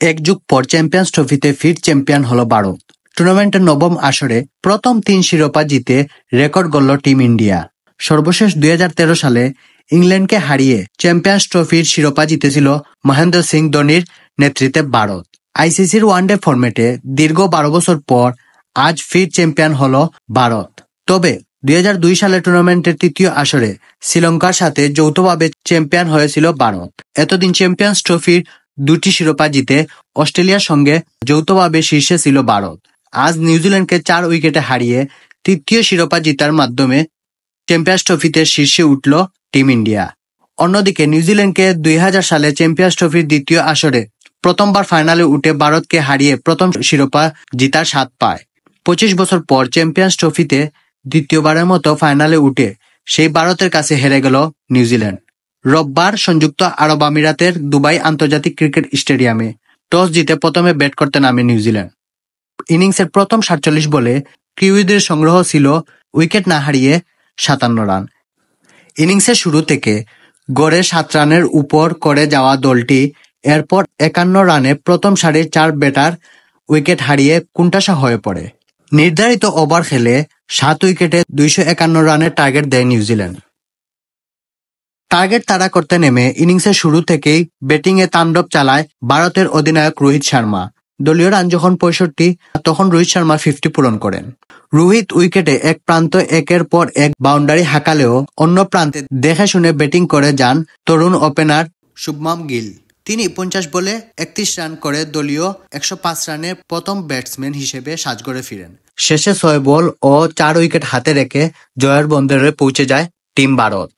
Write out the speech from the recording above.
এক যুগ পর চ্যাম্পিয়ন্স ট্রফিতে ফির চ্যাম্পিয়ন হলো ভারত। টুর্নামেন্টের নবম আসরে প্রথম 3 শিরোপা জিতে রেকর্ড গড়ল টিম ইন্ডিয়া। সর্বশেষ 2013 সালে ইংল্যান্ডকে হারিয়ে চ্যাম্পিয়ন্স ট্রফির শিরোপা জিতেছিল মহেন্দ্র সিং ধোনির নেতৃত্বে ভারত। আইসিসির ওয়ানডে ফরম্যাটে দীর্ঘ 12 বছর পর আজ ফির চ্যাম্পিয়ন হলো ভারত। তবে 2002 সালে টুর্নামেন্টের তৃতীয় আসরে শ্রীলঙ্কার সাথে যৌথভাবে চ্যাম্পিয়ন হয়েছিল ভারত। এতদিন চ্যাম্পিয়ন্স ট্রফির 2টি শিরোপা জিতে অস্ট্রেলিয়ার সঙ্গে যৌথভাবে শীর্ষে ছিল ভারত। আজ নিউজিল্যান্ডকে 4 উইকেটে হারিয়ে তৃতীয় শিরোপা জিতার মাধ্যমে চ্যাম্পিয়ন্স ট্রফিতে শীর্ষে উঠল টিম ইন্ডিয়া। অন্যদিকে নিউজিল্যান্ডকে 2000 সালে চ্যাম্পিয়ন্স ট্রফির দ্বিতীয় আসরে প্রথমবার ফাইনালে উঠে ভারতকে হারিয়ে প্রথম শিরোপা জিতার স্বাদ পায়। 25 বছর পর চ্যাম্পিয়ন্স ট্রফিতে দ্বিতীয়বারের মতো ফাইনালে উঠে সেই ভারতের কাছে হেরে গেল নিউজিল্যান্ড। রোববার সংযুক্ত আরব আমিরাতের দুবাই আন্তর্জাতিক ক্রিকেট স্টেডিয়ামে টস জিতে প্রথমে ব্যাট করতে নামে নিউজিল্যান্ড। ইনিংসের প্রথম 47 বলে কিউইদের সংগ্রহ ছিল উইকেট না হারিয়ে 57 রান। ইনিংসের শুরু থেকে গড়ে 7 রানের উপর করে যাওয়া দলটি এরপর 51 রানে প্রথম সারির 4 ব্যাটার উইকেট হারিয়ে কোণঠাসা হয়ে পড়ে। নির্ধারিত ওভার খেলে 7 উইকেটে 251 রানের টার্গেট দেয় নিউজিল্যান্ড। টার্গেট তাড়া করতে নেমে ইনিংসের শুরু থেকেই ব্যাটিংয়ে তাণ্ডব চালায় ভারতের অধিনায়ক রোহিত শর্মা। দলীয় রান যখন 65, তখন রোহিত শর্মা 50 পূরণ করেন। রোহিত উইকেটে এক প্রান্ত একের পর এক বাউন্ডারি হাঁকালেও অন্য প্রান্তে দেখে শুনে ব্যাটিং করে যান তরুণ ওপেনার শুভমান গিল। তিনি 50 বলে 31 রান করে দলীয় 105 রানের প্রথম ব্যাটসম্যান হিসেবে সাজঘরে ফিরেন। শেষে 6 বল ও 4 উইকেট হাতে রেখে জয়ের বন্দরে পৌঁছে যায় টিম ভারত।